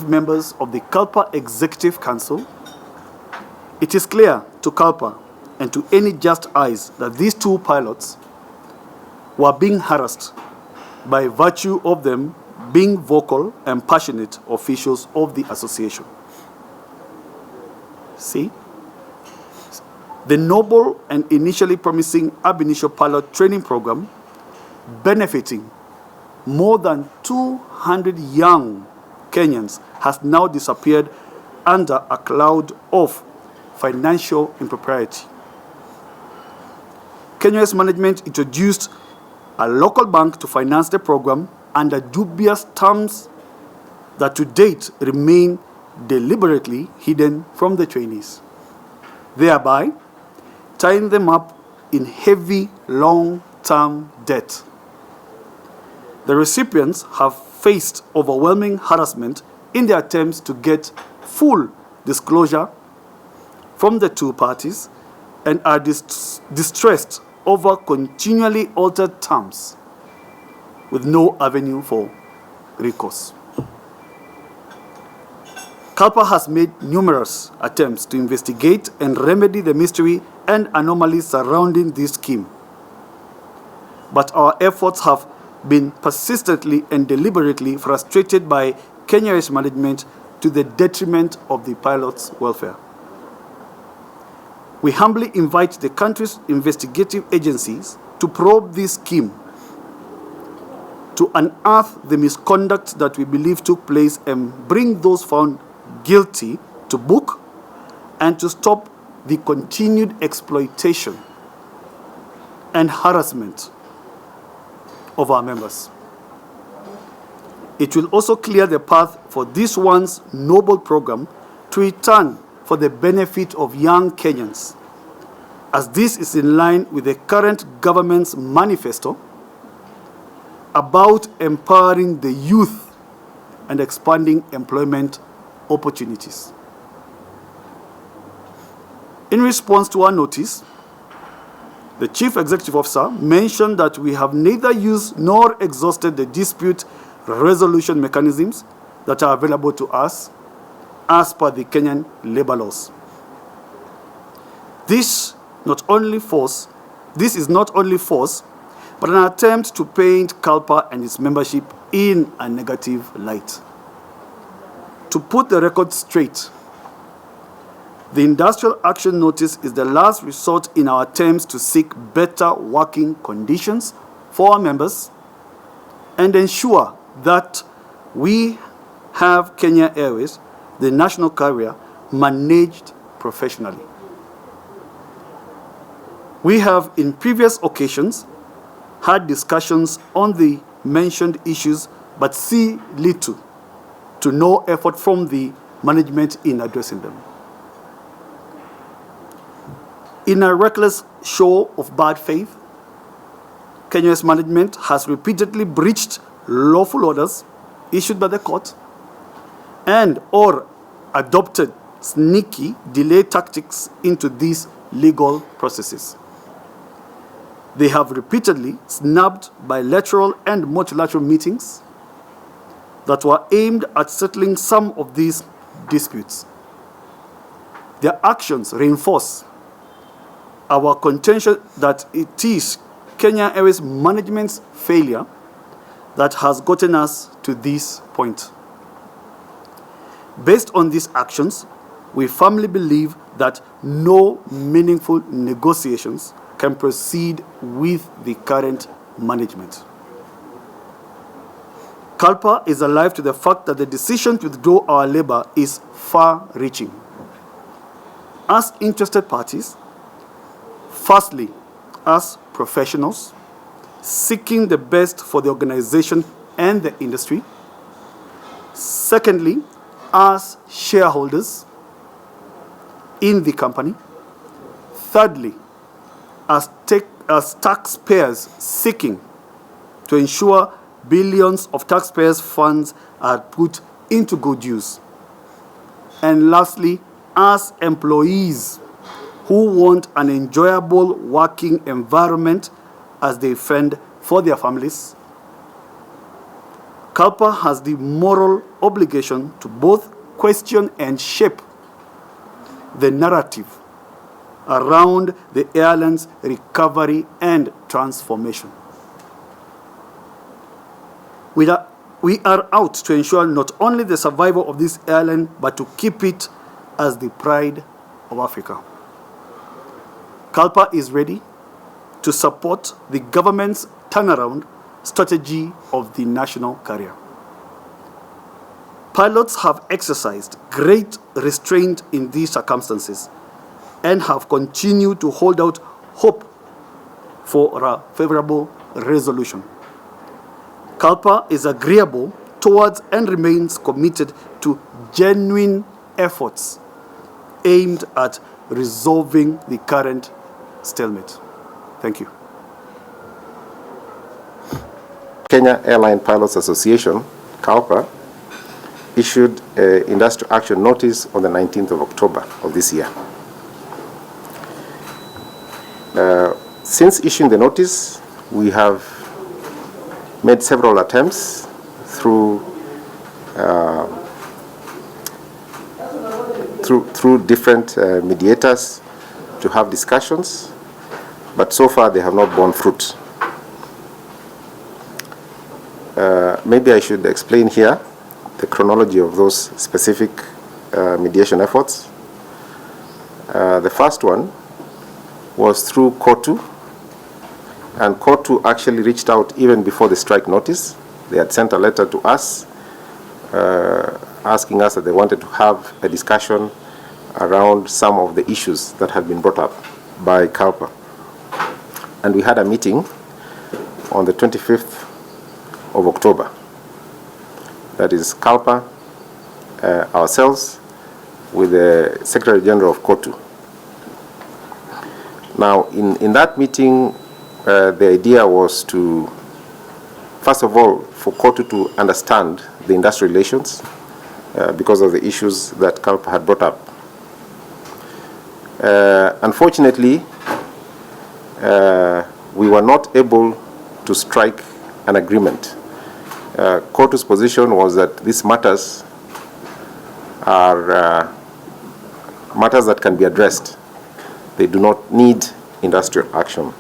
members of the KALPA Executive Council, it is clear to KALPA and to any just eyes that these two pilots were being harassed by virtue of them being vocal and passionate officials of the association. See? The noble and initially promising ab initio pilot training program benefiting more than 200 young Kenyans has now disappeared under a cloud of financial impropriety. Kenya's management introduced a local bank to finance the program under dubious terms that to date remain deliberately hidden from the trainees, thereby tying them up in heavy long-term debt. The recipients have faced overwhelming harassment in their attempts to get full disclosure from the two parties and are distressed over continually altered terms with no avenue for recourse. KALPA has made numerous attempts to investigate and remedy the mystery and anomalies surrounding this scheme, but our efforts have been persistently and deliberately frustrated by Kenya's management to the detriment of the pilots' welfare. We humbly invite the country's investigative agencies to probe this scheme, to unearth the misconduct that we believe took place and bring those found guilty to book, and to stop the continued exploitation and harassment of our members. It will also clear the path for this once noble program to return for the benefit of young Kenyans, as this is in line with the current government's manifesto about empowering the youth and expanding employment opportunities. In response to our notice, the Chief Executive Officer mentioned that we have neither used nor exhausted the dispute resolution mechanisms that are available to us as per the Kenyan labor laws. This is not only force, but an attempt to paint KALPA and its membership in a negative light. To put the record straight, the Industrial Action Notice is the last resort in our attempts to seek better working conditions for our members and ensure that we have Kenya Airways, the national carrier, managed professionally. We have, in previous occasions, had discussions on the mentioned issues, but see little to no effort from the management in addressing them. In a reckless show of bad faith, Kenya's management has repeatedly breached lawful orders issued by the court and or adopted sneaky delay tactics into these legal processes. They have repeatedly snubbed bilateral and multilateral meetings that were aimed at settling some of these disputes. Their actions reinforce our contention that it is Kenya Airways management's failure that has gotten us to this point. Based on these actions, we firmly believe that no meaningful negotiations can proceed with the current management. KALPA is alive to the fact that the decision to withdraw our labor is far-reaching. As interested parties, firstly, as professionals seeking the best for the organization and the industry. Secondly, as shareholders in the company. Thirdly, as taxpayers seeking to ensure billions of taxpayers' funds are put into good use. And lastly, as employees who want an enjoyable working environment as they fend for their families. CALPA has the moral obligation to both question and shape the narrative around the airline's recovery and transformation. We are out to ensure not only the survival of this airline, but to keep it as the pride of Africa. CALPA is ready to support the government's turnaround strategy of the national carrier. Pilots have exercised great restraint in these circumstances and have continued to hold out hope for a favorable resolution. CALPA is agreeable towards and remains committed to genuine efforts aimed at resolving the current stalemate. Thank you. Kenya Airline Pilots Association, CALPA, issued an industrial action notice on the 19th of October of this year. Since issuing the notice, we have made several attempts through different mediators to have discussions, but so far they have not borne fruit. Maybe I should explain here the chronology of those specific mediation efforts. The first one was through KOTU, and KOTU actually reached out even before the strike notice. They had sent a letter to us asking us that they wanted to have a discussion around some of the issues that had been brought up by CALPA. And we had a meeting on the 25th of October. That is CALPA, ourselves, with the Secretary General of KOTU. Now, in that meeting, the idea was to, first of all, for KOTU to understand the industrial relations because of the issues that CALPA had brought up. Unfortunately, we were not able to strike an agreement. KOTU's position was that these matters are matters that can be addressed. They do not need industrial action.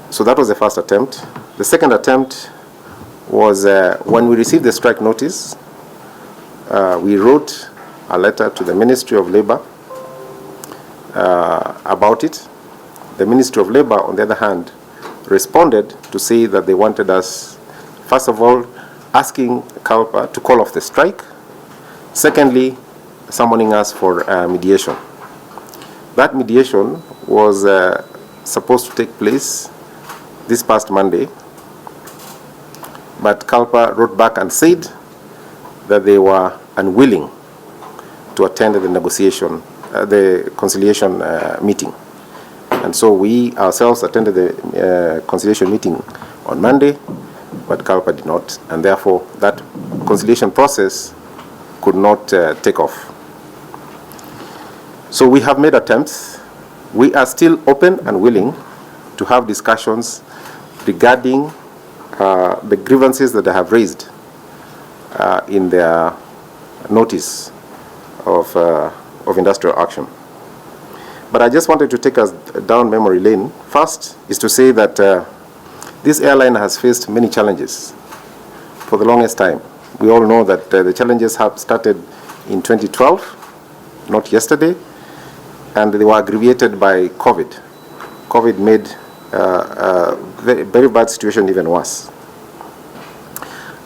So that was the first attempt. The second attempt was when we received the strike notice, we wrote a letter to the Ministry of Labor about it. The Ministry of Labor, on the other hand, responded to say that they wanted us, first of all, asking CALPA to call off the strike. Secondly, summoning us for mediation. That mediation was supposed to take place this past Monday, but CALPA wrote back and said that they were unwilling to attend the negotiation, the conciliation meeting. And so we ourselves attended the conciliation meeting on Monday, but CALPA did not, and therefore that conciliation process could not take off. So we have made attempts. We are still open and willing to have discussions regarding the grievances that they have raised in their notice of industrial action. But I just wanted to take us down memory lane. First is to say that this airline has faced many challenges for the longest time. We all know that the challenges have started in 2012, not yesterday, and they were aggravated by COVID. COVID made a very bad situation even worse.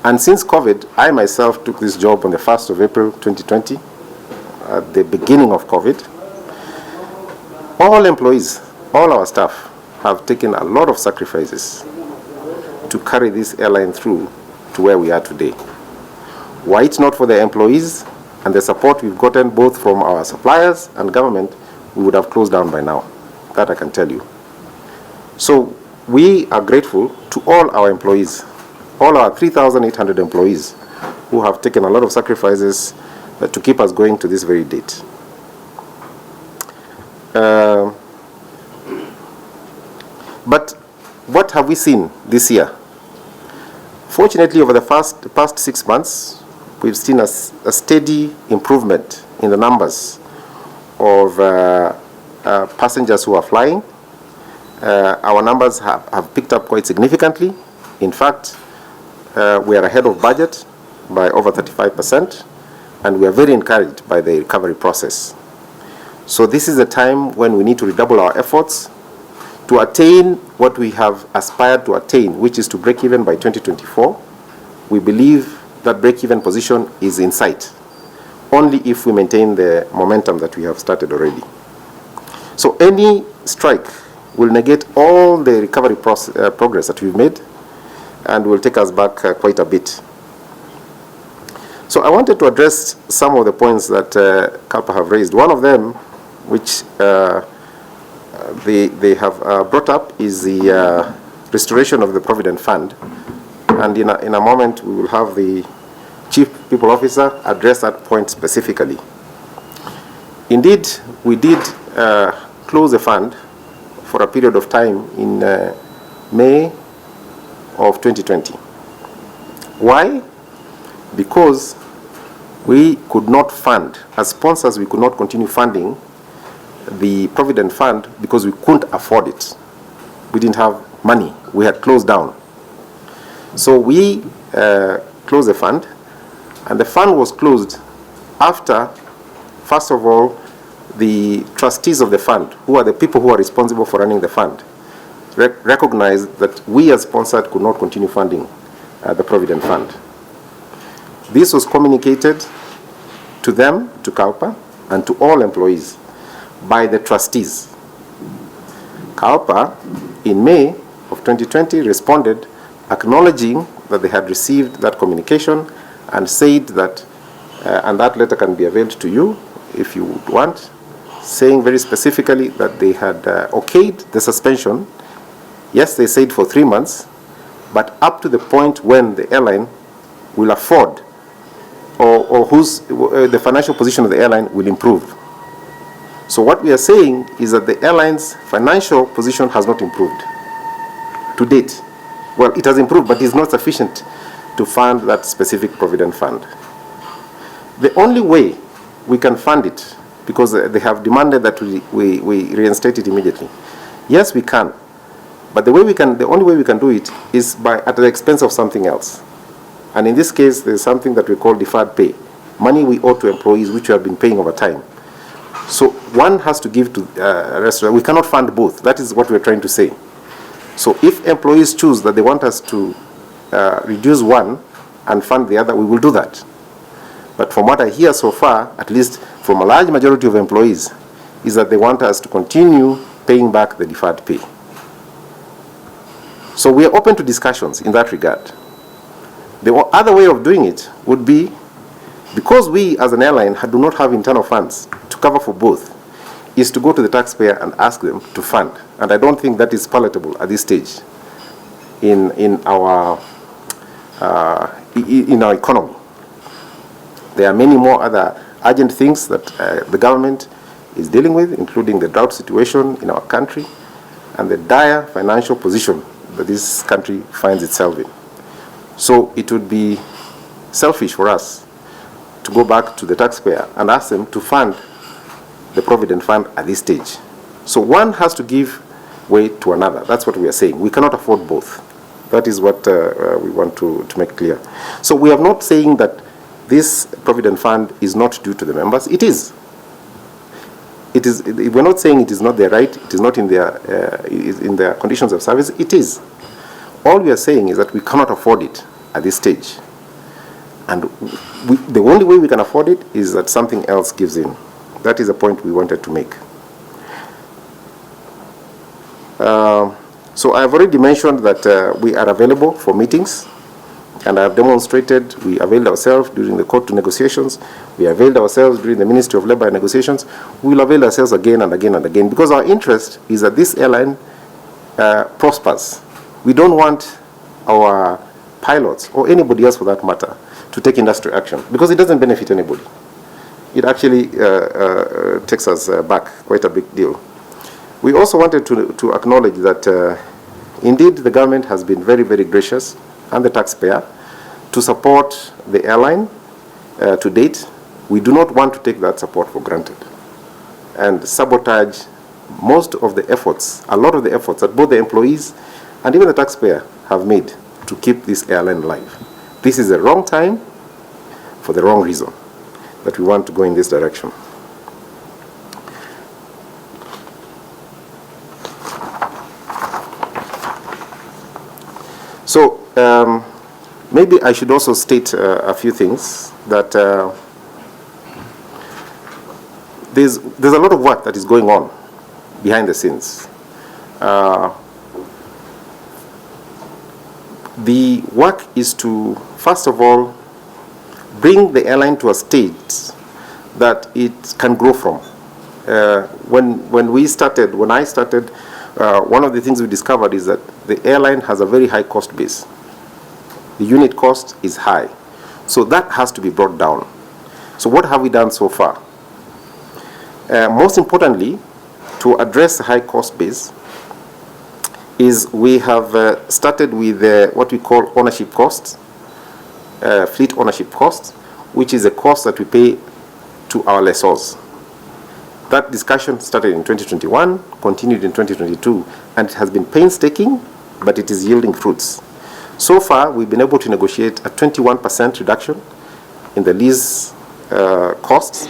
And since COVID, I myself took this job on the 1st of April 2020, at the beginning of COVID. All employees, all our staff, have taken a lot of sacrifices to carry this airline through to where we are today. Were it not for the employees and the support we've gotten both from our suppliers and government, we would have closed down by now. That I can tell you. So we are grateful to all our employees, all our 3,800 employees who have taken a lot of sacrifices to keep us going to this very date. But what have we seen this year? Fortunately, over the past 6 months, we've seen a steady improvement in the numbers of passengers who are flying. Our numbers have picked up quite significantly. In fact, we are ahead of budget by over 35%, and we are very encouraged by the recovery process. So this is a time when we need to redouble our efforts to attain what we have aspired to attain, which is to break even by 2024. We believe that break-even position is in sight, only if we maintain the momentum that we have started already. So any strike will negate all the recovery progress that we've made and will take us back quite a bit. So I wanted to address some of the points that CALPA have raised. One of them, which they have brought up, is the restoration of the Provident Fund. And in a moment, we will have the Chief People Officer address that point specifically. Indeed, we did close the fund for a period of time in May of 2020. Why? Because we could not fund, as sponsors, we could not continue funding the Provident Fund because we couldn't afford it. We didn't have money. We had closed down. So we closed the fund, and the fund was closed after, first of all, the trustees of the fund, who are the people who are responsible for running the fund, recognized that we as sponsors could not continue funding the Provident Fund. This was communicated to them, to CALPA, and to all employees by the trustees. CALPA, in May of 2020, responded acknowledging that they had received that communication and said that, and that letter can be availed to you if you would want, saying very specifically that they had okayed the suspension. Yes, they said for 3 months, but up to the point when the airline will afford or the financial position of the airline will improve. So what we are saying is that the airline's financial position has not improved to date. Well, it has improved, but it's not sufficient to fund that specific Provident Fund. The only way we can fund it, because they have demanded that we reinstate it immediately. Yes, we can, but the only way we can do it is at the expense of something else. And in this case, there's something that we call deferred pay, money we owe to employees which we have been paying over time. So one has to give to a restaurant. We cannot fund both. That is what we're trying to say. So if employees choose that they want us to reduce one and fund the other, we will do that. But from what I hear so far, at least from a large majority of employees, is that they want us to continue paying back the deferred pay. So we are open to discussions in that regard. The other way of doing it would be, because we as an airline do not have internal funds to cover for both, is to go to the taxpayer and ask them to fund. And I don't think that is palatable at this stage in our economy. There are many more other urgent things that the government is dealing with, including the drought situation in our country and the dire financial position that this country finds itself in. So it would be selfish for us to go back to the taxpayer and ask them to fund the Provident Fund at this stage. So one has to give way to another. That's what we are saying. We cannot afford both. That is what we want to make clear. So we are not saying that this Provident Fund is not due to the members. It is. It is. We're not saying it is not their right. It is not in their conditions of service. It is. All we are saying is that we cannot afford it at this stage. And the only way we can afford it is that something else gives in. That is a point we wanted to make. So I have already mentioned that we are available for meetings, and I have demonstrated we availed ourselves during the court negotiations. We availed ourselves during the Ministry of Labor negotiations. We will avail ourselves again and again and again, because our interest is that this airline prospers. We don't want our pilots, or anybody else for that matter, to take industry action, because it doesn't benefit anybody. It actually takes us back quite a big deal. We also wanted to acknowledge that indeed the government has been very, very gracious and the taxpayer to support the airline to date. We do not want to take that support for granted and sabotage most of the efforts, a lot of the efforts that both the employees and even the taxpayer have made to keep this airline alive. This is the wrong time for the wrong reason that we want to go in this direction. So maybe I should also state a few things that there's a lot of work that is going on behind the scenes. The work is to, first of all, bring the airline to a state that it can grow from. When I started, one of the things we discovered is that the airline has a very high cost base. The unit cost is high. So that has to be brought down. So what have we done so far? Most importantly, to address the high cost base, is we have started with what we call ownership costs, fleet ownership costs, which is a cost that we pay to our lessors. That discussion started in 2021, continued in 2022, and it has been painstaking, but it is yielding fruits. So far, we've been able to negotiate a 21% reduction in the lease costs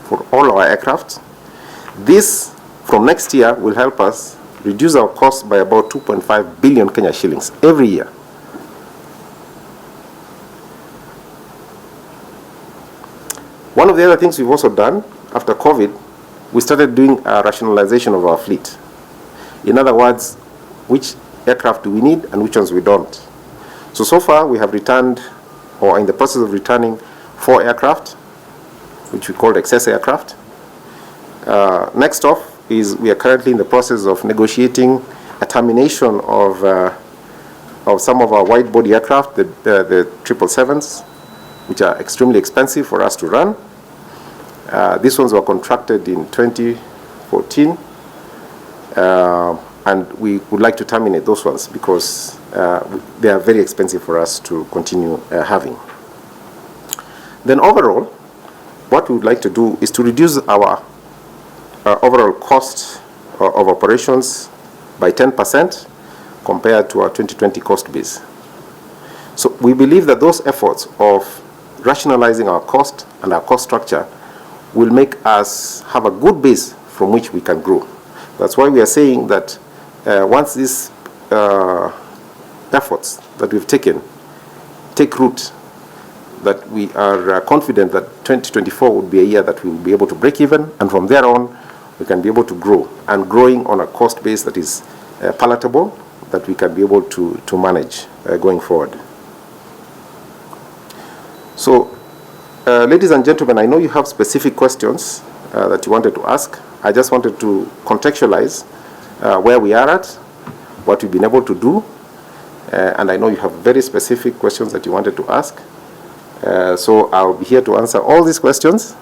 for all our aircraft. This, from next year, will help us reduce our costs by about 2.5 billion Kenya shillings every year. One of the other things we've also done after COVID, we started doing a rationalization of our fleet. In other words, which aircraft do we need and which ones we don't. So far we have returned, or are in the process of returning, 4 aircraft, which we call excess aircraft. Next off is we are currently in the process of negotiating a termination of some of our wide-body aircraft, the 777s, which are extremely expensive for us to run. These ones were contracted in 2014, and we would like to terminate those ones because they are very expensive for us to continue having. Then overall, what we would like to do is to reduce our overall cost of operations by 10% compared to our 2020 cost base. So we believe that those efforts of rationalizing our cost and our cost structure will make us have a good base from which we can grow. That's why we are saying that once these efforts that we've taken take root, that we are confident that 2024 would be a year that we will be able to break even, and from there on we can be able to grow, and growing on a cost base that is palatable, that we can be able to manage going forward. So, ladies and gentlemen, I know you have specific questions that you wanted to ask. I just wanted to contextualize where we are at, what we've been able to do, and I know you have very specific questions that you wanted to ask. So I'll be here to answer all these questions,